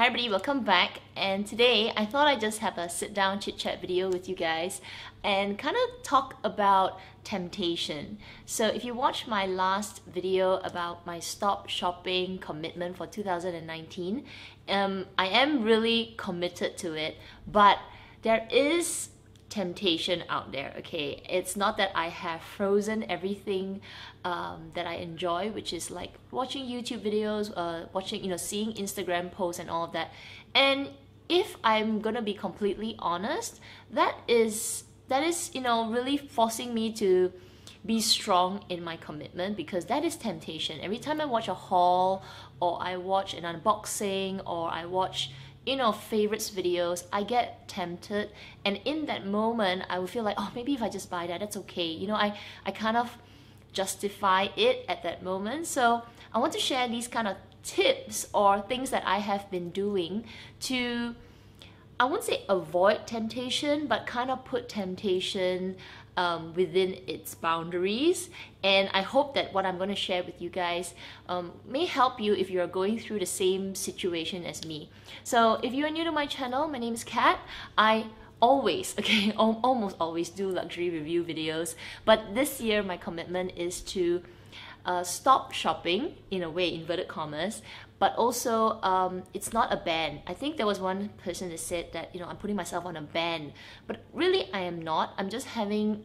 Hi everybody, welcome back. And today I thought I'd just have a sit down chit chat video with you guys and kind of talk about temptation. So if you watched my last video about my stop shopping commitment for 2019, I am really committed to it, but there is temptation out there. Okay, it's not that I have frozen everything that I enjoy, which is like watching YouTube videos, seeing Instagram posts and all of that. And if I'm gonna be completely honest, that is really forcing me to be strong in my commitment, because that is temptation. Every time I watch a haul, or I watch an unboxing, or I watch favorites videos, I get tempted, and in that moment I will feel like, oh, maybe if I just buy that, that's okay. I kind of justify it at that moment. So I want to share these kind of tips or things that I have been doing to, I won't say avoid temptation, but kind of put temptation within its boundaries. And I hope that what I'm going to share with you guys may help you if you're going through the same situation as me. So if you are new to my channel, my name is Kat. I always, almost always do luxury review videos, but this year my commitment is to stop shopping, in a way, inverted commas, but also it's not a ban. I think there was one person that said that I'm putting myself on a ban, but really I am not. I'm just having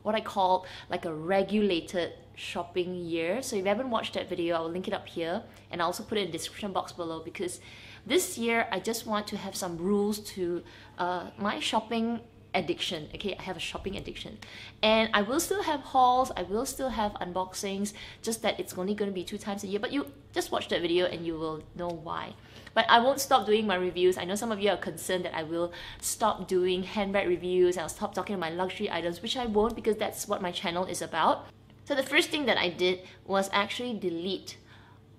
what I call like a regulated shopping year. So if you haven't watched that video, I'll link it up here, and I'll also put it in the description box below, because this year I just want to have some rules to my shopping addiction. Okay, I have a shopping addiction, and I will still have hauls, I will still have unboxings, just that it's only going to be 2 times a year. But you just watch that video and you will know why. But I won't stop doing my reviews. I know some of you are concerned that I will stop doing handbag reviews, I'll stop talking about my luxury items, which I won't, because that's what my channel is about. So the first thing that I did was actually delete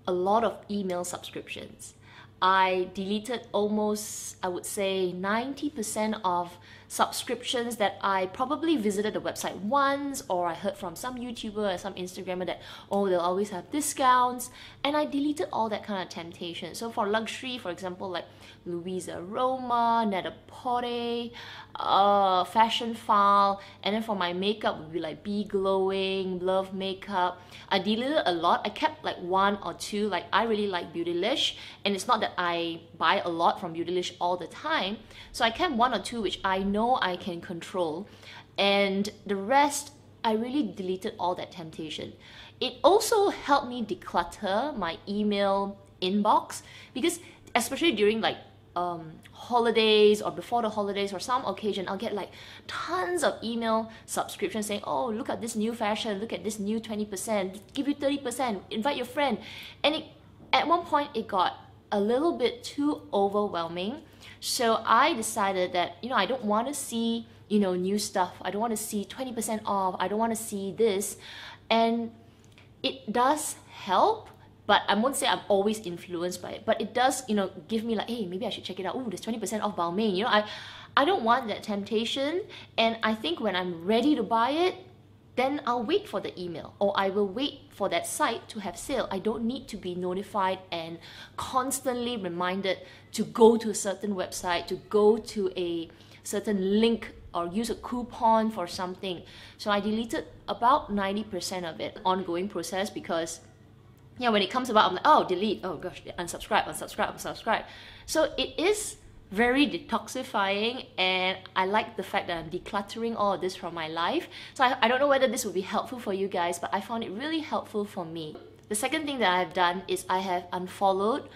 a lot of email subscriptions. I deleted almost, I would say, 90% of subscriptions that I probably visited the website once, or I heard from some YouTuber or some Instagrammer that, oh, they'll always have discounts, and I deleted all that kind of temptation. So for luxury, for example, like Louisa Roma, Net-a-Porter, Fashion File, and then for my makeup would be like Be Glowing, Love Makeup. I deleted a lot. I kept like 1 or 2. Like, I really like Beautylish, and it's not that I buy a lot from Beautylish all the time, so I kept 1 or 2 which I know I can control, and the rest I really deleted all that temptation. It also helped me declutter my email inbox, because especially during like holidays or before the holidays or some occasion, I'll get like tons of email subscriptions saying, oh, look at this new fashion, look at this new 20%, give you 30%, invite your friend. And at one point it got a little bit too overwhelming. So I decided that, I don't want to see, new stuff. I don't want to see 20% off. I don't want to see this. And it does help, but I won't say I'm always influenced by it. But it does, give me like, hey, maybe I should check it out. Oh, there's 20% off Balmain. I don't want that temptation. And I think when I'm ready to buy it, then I'll wait for the email, or I will wait for that site to have sale. I don't need to be notified and constantly reminded to go to a certain website, to go to a certain link, or use a coupon for something. So I deleted about 90% of it. Ongoing process, because when it comes about, I'm like, oh, delete, oh gosh, unsubscribe, unsubscribe, unsubscribe. So it is very detoxifying, and I like the fact that I'm decluttering all of this from my life. So I don't know whether this would be helpful for you guys, but I found it really helpful for me. The second thing that I've done is I have unfollowed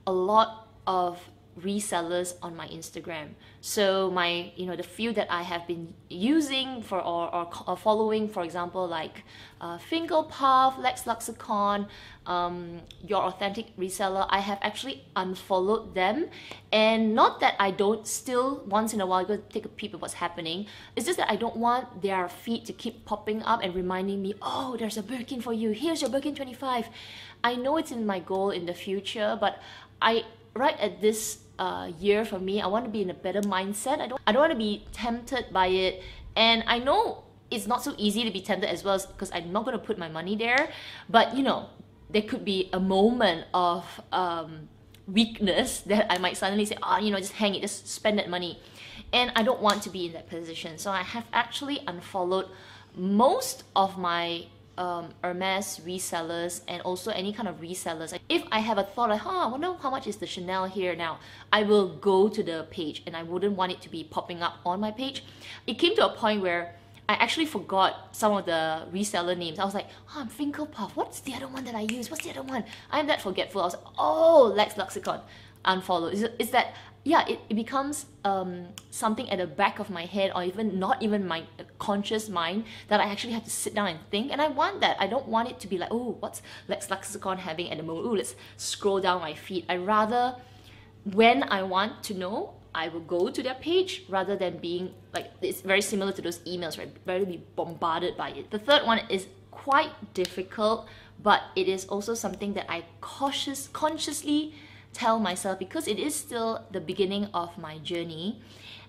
a lot of resellers on my Instagram. So my, the few that I have been using for or following, for example, like Finkel Puff, Lex Luxicon, Your Authentic Reseller, I have actually unfollowed them. And not that I don't still once in a while go take a peep at what's happening. It's just that I don't want their feed to keep popping up and reminding me, oh, there's a Birkin for you, here's your Birkin 25. I know it's in my goal in the future, but right at this year for me, I want to be in a better mindset. I don't want to be tempted by it, and I know it's not so easy to be tempted as well, because I'm not going to put my money there. But there could be a moment of weakness that I might suddenly say, oh, you know, just hang it, just spend that money. And I don't want to be in that position. So I have actually unfollowed most of my Hermes resellers and also any kind of resellers. If I have a thought like, I wonder how much is the Chanel here now, I will go to the page and I wouldn't want it to be popping up on my page. It came to a point where I actually forgot some of the reseller names. I was like, I'm Finkelpuff. What's the other one that I use? What's the other one? I'm that forgetful. I was like, oh, Lex Lexicon. Unfollow. Is that, yeah, it becomes something at the back of my head, or even not even my conscious mind, that I actually have to sit down and think. And I want that. I don't want it to be like, oh, what's Lex Lexicon having at the moment? Oh, let's scroll down my feed. I rather, when I want to know, I will go to their page rather than being like, it's very similar to those emails, right? Rather be bombarded by it. The third one is quite difficult, but it is also something that I consciously tell myself, because it is still the beginning of my journey,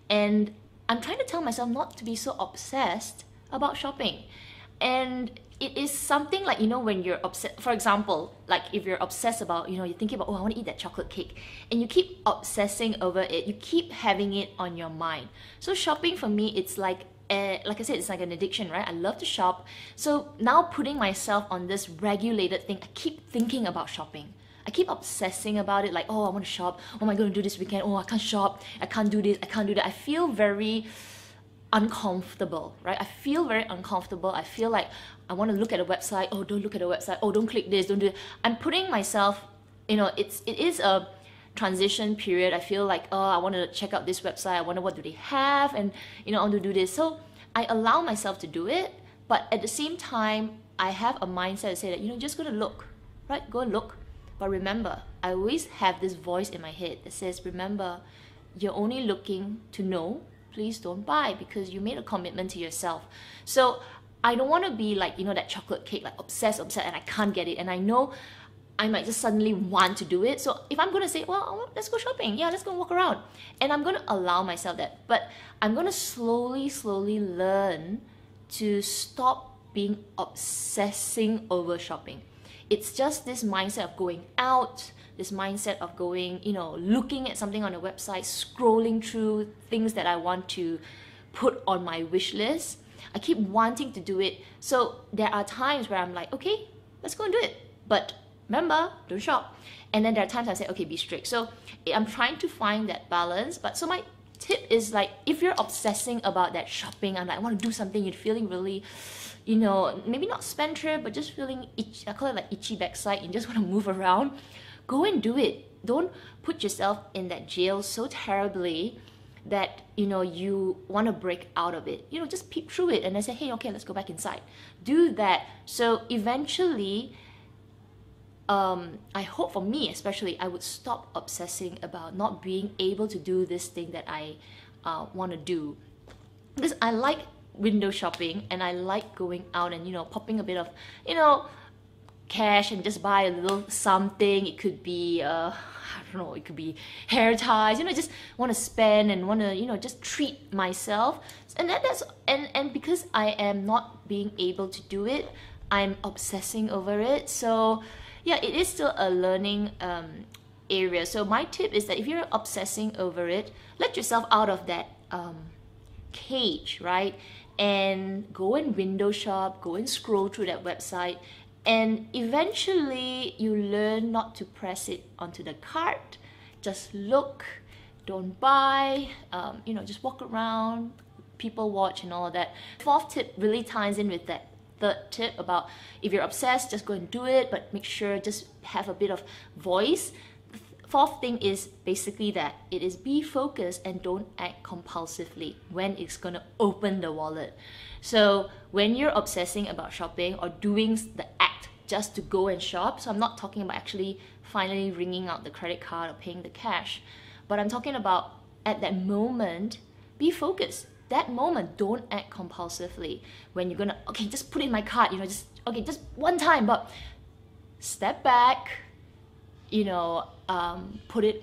and I'm trying to tell myself not to be so obsessed about shopping. And it is something like, you know, when you're obsessed, for example, like if you're obsessed about, you know, you're thinking about, oh, I want to eat that chocolate cake, and you keep obsessing over it, you keep having it on your mind. So shopping for me, it's like I said, it's like an addiction, right? I love to shop. So now putting myself on this regulated thing, I keep thinking about shopping. I keep obsessing about it, like, oh, I want to shop, oh, am I going to do this weekend, oh, I can't shop, I can't do this, I can't do that. I feel very uncomfortable, right? I feel very uncomfortable. I feel like I want to look at a website, oh, don't look at a website, oh, don't click this, don't do it. I'm putting myself, you know, it is a transition period. I feel like, oh, I want to check out this website, I wonder what do they have, and, you know, I want to do this. So I allow myself to do it, but at the same time, I have a mindset to say that, you know, just go to look, right? Go and look. But remember, I always have this voice in my head that says, remember, you're only looking to know, please don't buy, because you made a commitment to yourself. So I don't want to be like, you know, that chocolate cake, like obsessed, and I can't get it. And I know I might just suddenly want to do it. So if I'm going to say, well, let's go shopping. Yeah, let's go walk around. And I'm going to allow myself that. But I'm going to slowly learn to stop being obsessing over shopping. It's just this mindset of going out, this mindset of going, you know, looking at something on a website, scrolling through things that I want to put on my wish list. I keep wanting to do it. So there are times where I'm like, okay, let's go and do it. But remember, don't shop. And then there are times I say, okay, be strict. So I'm trying to find that balance. But so my tip is like, if you're obsessing about that shopping, I'm like, I want to do something, you're feeling really, you know, maybe not spendthrift, but just feeling itchy, I call it like itchy backside, you just want to move around, go and do it. Don't put yourself in that jail so terribly that, you know, you want to break out of it. You know, just peep through it and then say, hey, okay, let's go back inside. Do that. So eventually, I hope for me especially, I would stop obsessing about not being able to do this thing that I want to do. Because I like window shopping and I like going out and, you know, popping a bit of, you know, cash and just buy a little something. It could be I don't know, it could be hair ties, you know, just want to spend and want to, you know, just treat myself. And and because I am not being able to do it, I'm obsessing over it. So yeah, it is still a learning area. So my tip is that if you're obsessing over it, let yourself out of that cage, right? And go and window shop, go and scroll through that website, and eventually you learn not to press it onto the cart. Just look, don't buy, you know, just walk around, people watch and all of that. Fourth tip really ties in with that third tip about if you're obsessed, just go and do it, but make sure just have a bit of voice. Fourth thing is basically that it is be focused and don't act compulsively when it's going to open the wallet. So when you're obsessing about shopping or doing the act just to go and shop, so I'm not talking about actually finally ringing out the credit card or paying the cash, but I'm talking about at that moment, be focused. That moment, don't act compulsively. When you're gonna, okay, just put it in my cart, you know, just, okay, just one time, but step back, you know,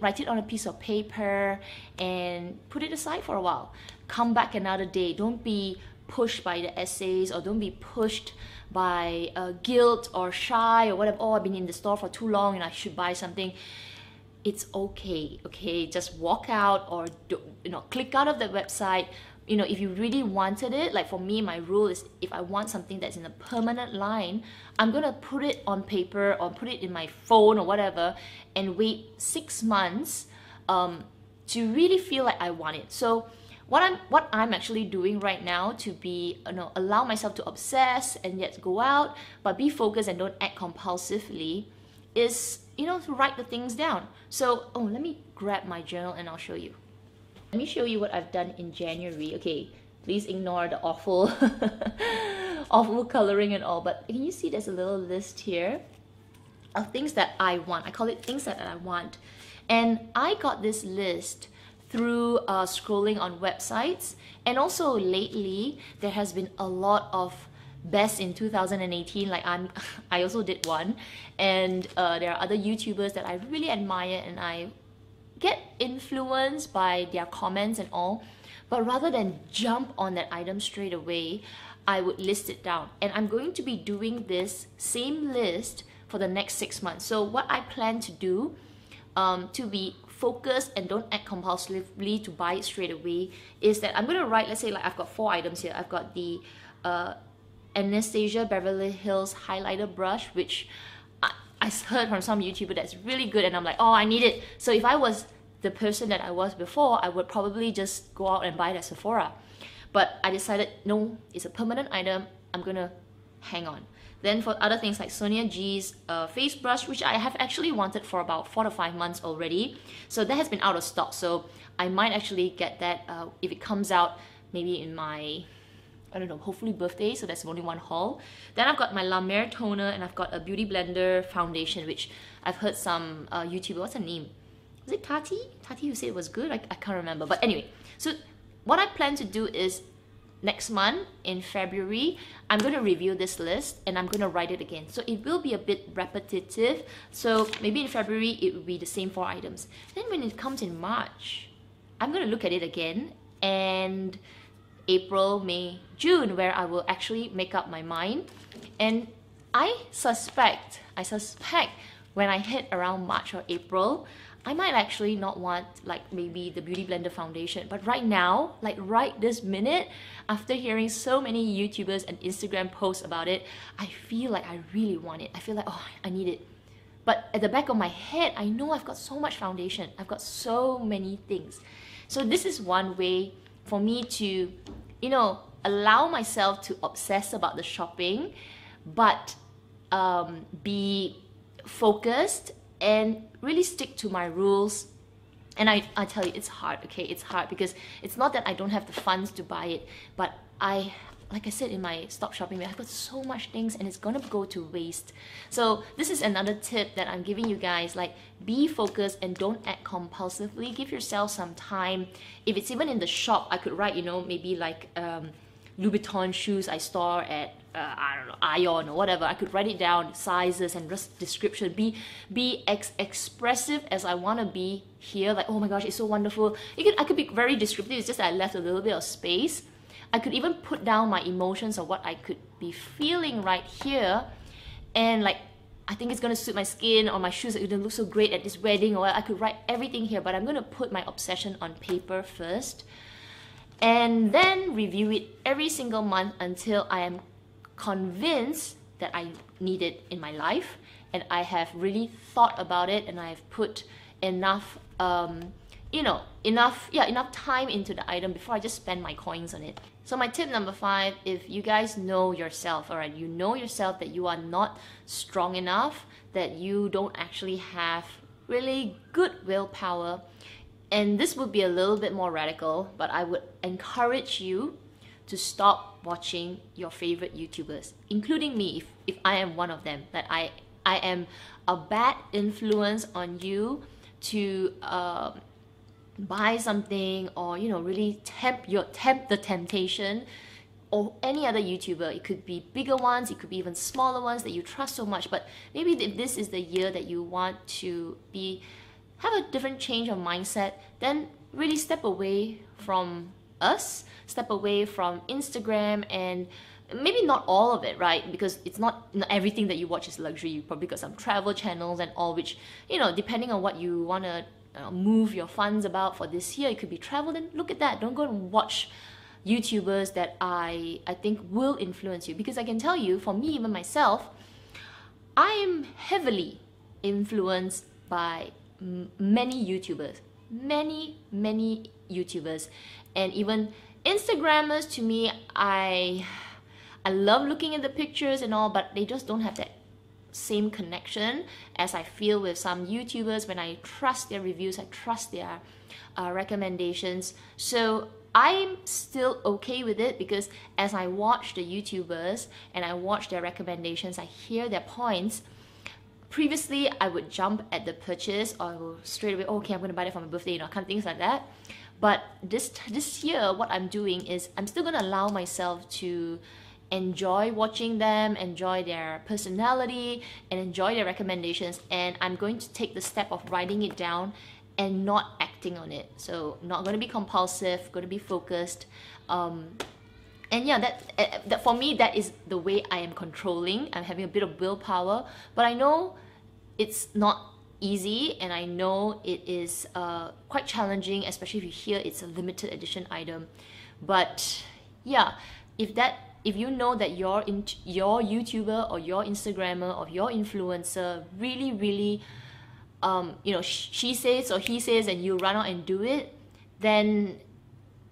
write it on a piece of paper and put it aside for a while. Come back another day. Don't be pushed by the essays, or don't be pushed by guilt or shy or whatever. Oh, I've been in the store for too long and I should buy something. it's okay, okay? Just walk out or click out of the website. If you really wanted it, like for me, my rule is if I want something that's in a permanent line, I'm gonna put it on paper or put it in my phone or whatever and wait 6 months to really feel like I want it. So what I'm actually doing right now to be, allow myself to obsess and yet go out, but be focused and don't act compulsively, is, to write the things down. So, let me grab my journal and I'll show you. Let me show you what I've done in January. Okay, please ignore the awful, awful coloring and all, but can you see there's a little list here of things that I want. I call it things that I want. And I got this list through scrolling on websites, and also lately there has been a lot of best in 2018. Like I also did one, and there are other YouTubers that I really admire and I get influenced by their comments and all. But rather than jump on that item straight away, I would list it down, and I'm going to be doing this same list for the next 6 months. So what I plan to do to be focused and don't act compulsively to buy it straight away is that I'm going to write, let's say like I've got 4 items here. I've got the Anastasia Beverly Hills highlighter brush, which I heard from some YouTuber that's really good, and I'm like, oh, I need it. So if I was the person that I was before, I would probably just go out and buy it at Sephora. But I decided, no, it's a permanent item, I'm gonna hang on. Then for other things like Sonia G's face brush, which I have actually wanted for about 4 to 5 months already. So that has been out of stock. So I might actually get that if it comes out maybe in my, I don't know, hopefully birthday. So that's only one haul. Then I've got my La Mer toner, and I've got a Beauty Blender foundation, which I've heard some YouTuber, what's her name? Was it Tati? Tati who said it was good? I can't remember. But anyway, so what I plan to do is next month in February, I'm going to review this list and I'm going to write it again. So it will be a bit repetitive. So maybe in February, it will be the same 4 items. Then when it comes in March, I'm going to look at it again, and April, May, June, where I will actually make up my mind. And I suspect when I hit around March or April, I might actually not want like maybe the Beauty Blender foundation. But right now, like right this minute, after hearing so many YouTubers and Instagram posts about it, I feel like I really want it. I feel like, oh, I need it. But at the back of my head, I know I've got so much foundation. I've got so many things. So this is one way for me to, allow myself to obsess about the shopping, but be focused and really stick to my rules. And I tell you, it's hard, okay? It's hard because it's not that I don't have the funds to buy it, but like I said in my stop shopping, I've got so much things and it's gonna go to waste. So this is another tip that I'm giving you guys, like be focused and don't act compulsively. Give yourself some time. If it's even in the shop, I could write, maybe like Louboutin shoes I store at I don't know, Ion or whatever. I could write it down, sizes and just description. Be expressive as I want to be here. Like, oh my gosh, it's so wonderful. I could be very descriptive. It's just that I left a little bit of space. I could even put down my emotions of what I could be feeling right here, and like, I think it's gonna suit my skin, or my shoes are gonna look so great at this wedding, or I could write everything here, but I'm gonna put my obsession on paper first, and then review it every single month until I am convinced that I need it in my life, and I have really thought about it, and I have put enough enough time into the item before I just spend my coins on it. So my tip number 5, if you guys know yourself, alright, you know yourself that you are not strong enough, that you don't actually have really good willpower, and this would be a little bit more radical, but I would encourage you to stop watching your favorite YouTubers, including me, if I am one of them, that I am a bad influence on you to buy something, or really tempt the temptation, or any other YouTuber. It could be bigger ones, it could be even smaller ones that you trust so much. But maybe if this is the year that you want to have a different change of mindset, then really step away from us, step away from Instagram, and maybe not all of it, right? Because it's not everything that you watch is luxury. You probably got some travel channels and all, which, you know, depending on what you want to move your funds about for this year, it could be travel, then look at that. Don't go and watch YouTubers that I think will influence you. Because I can tell you, for me, even myself, I am heavily influenced by many YouTubers, many YouTubers, and even Instagrammers. To me, I love looking at the pictures and all, but they just don't have that same connection as I feel with some YouTubers when I trust their reviews, I trust their recommendations. So I'm still okay with it, because as I watch the YouTubers and I watch their recommendations, I hear their points. Previously, I would jump at the purchase, or I will straight away, okay, I'm going to buy that for my birthday, you know, kind of things like that. But this year, what I'm doing is I'm still going to allow myself to enjoy watching them, enjoy their personality, and enjoy their recommendations. And I'm going to take the step of writing it down and not acting on it. So not going to be compulsive, going to be focused. And yeah, that for me, that is the way I am controlling. I'm having a bit of willpower, but I know it's not easy, and I know it is quite challenging, especially if you hear it's a limited edition item. But yeah, if you know that your YouTuber or your Instagrammer or your influencer really you know, she says or he says, and you run out and do it, then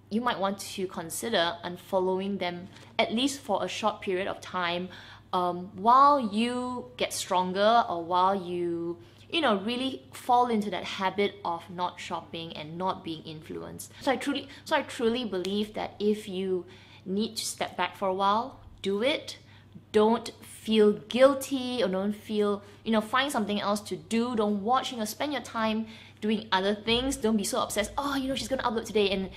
you might want to consider unfollowing them, at least for a short period of time, while you get stronger, or while you know, really fall into that habit of not shopping and not being influenced. So I truly believe that if you need to step back for a while, do it. Don't feel guilty, or don't feel, you know, find something else to do. Don't watch, you know, spend your time doing other things. Don't be so obsessed, oh, you know, she's gonna upload today. And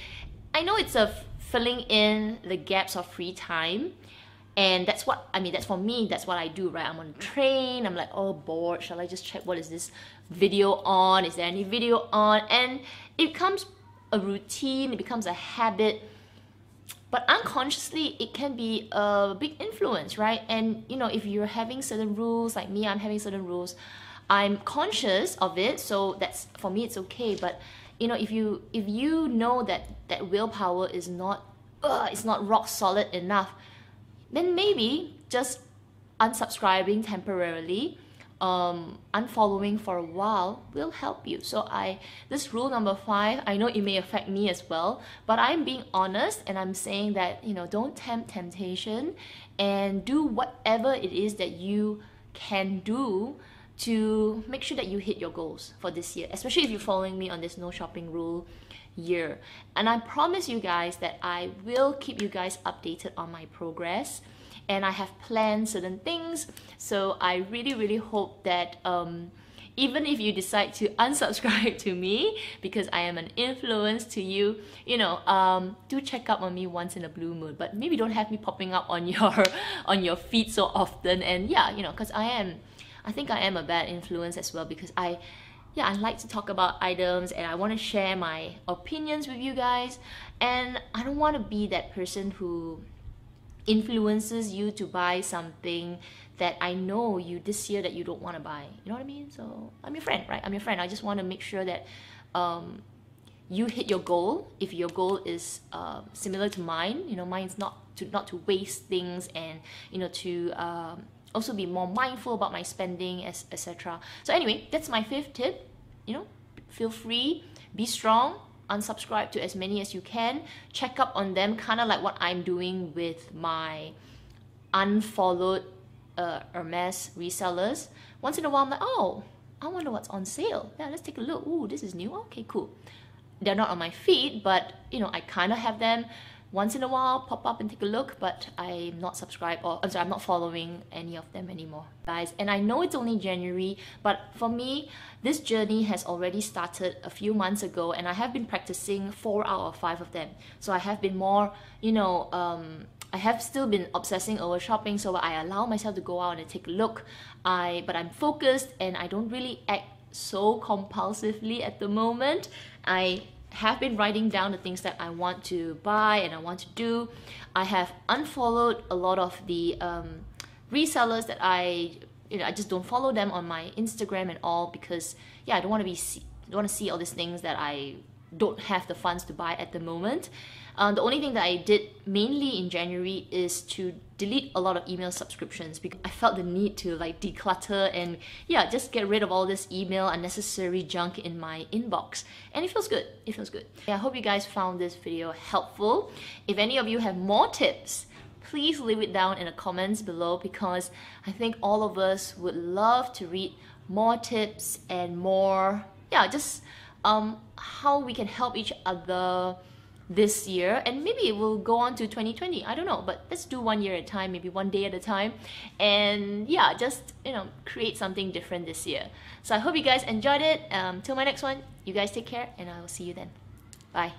I know it's a filling in the gaps of free time, and that's what I mean. That's for me, that's what I do, right? I'm on a train, I'm like, oh, bored, shall I just check what is this video on, is there any video on? And it becomes a routine, it becomes a habit, but unconsciously it can be a big influence, right? And you know, if you're having certain rules, like me, I'm having certain rules, I'm conscious of it, so that's, for me, it's okay. But you know, if you know that willpower is not it's not rock solid enough, then maybe just unsubscribing temporarily, unfollowing for a while will help you. So this rule number 5, I know it may affect me as well, but I'm being honest, and I'm saying that, you know, don't tempt temptation, and do whatever it is that you can do to make sure that you hit your goals for this year, especially if you're following me on this no shopping rule year. And I promise you guys that I will keep you guys updated on my progress, and I have planned certain things. So I really hope that even if you decide to unsubscribe to me because I am an influence to you, you know, do check up on me once in a blue moon, but maybe don't have me popping up on your feed so often. And yeah, you know, because I think I am a bad influence as well, because I like to talk about items, and I want to share my opinions with you guys, and I don't want to be that person who influences you to buy something that I know you this year that you don't want to buy. You know what I mean? So I'm your friend, right? I'm your friend. I just want to make sure that you hit your goal. If your goal is similar to mine, you know, mine's not to waste things, and you know, to also be more mindful about my spending, etc. So anyway, that's my 5th tip. You know, feel free, be strong, unsubscribe to as many as you can, check up on them, kind of like what I'm doing with my unfollowed Hermes resellers. Once in a while, I'm like, oh, I wonder what's on sale. Yeah, let's take a look. Ooh, this is new. Okay, cool. They're not on my feed, but you know, I kind of have them once in a while, pop up and take a look, but I'm not subscribed, or I'm not following any of them anymore, guys. And I know it's only January, but for me, this journey has already started a few months ago, and I have been practicing 4 out of 5 of them. So I have been more, you know, I have still been obsessing over shopping, so I allow myself to go out and take a look. But I'm focused, and I don't really act so compulsively at the moment. I have been writing down the things that I want to buy and I want to do. I have unfollowed a lot of the resellers that I just don't follow them on my Instagram and all, because yeah, I don't want to see all these things that I don't have the funds to buy at the moment. The only thing that I did mainly in January is to delete a lot of email subscriptions, because I felt the need to like declutter and yeah, just get rid of all this email unnecessary junk in my inbox. And it feels good. It feels good. Yeah, I hope you guys found this video helpful. If any of you have more tips, please leave it down in the comments below, because I think all of us would love to read more tips and more, yeah, just how we can help each other this year, and maybe it will go on to 2020. I don't know, but let's do 1 year at a time, maybe 1 day at a time, and yeah, just create something different this year. So I hope you guys enjoyed it. Till my next one, you guys take care, and I will see you then. Bye.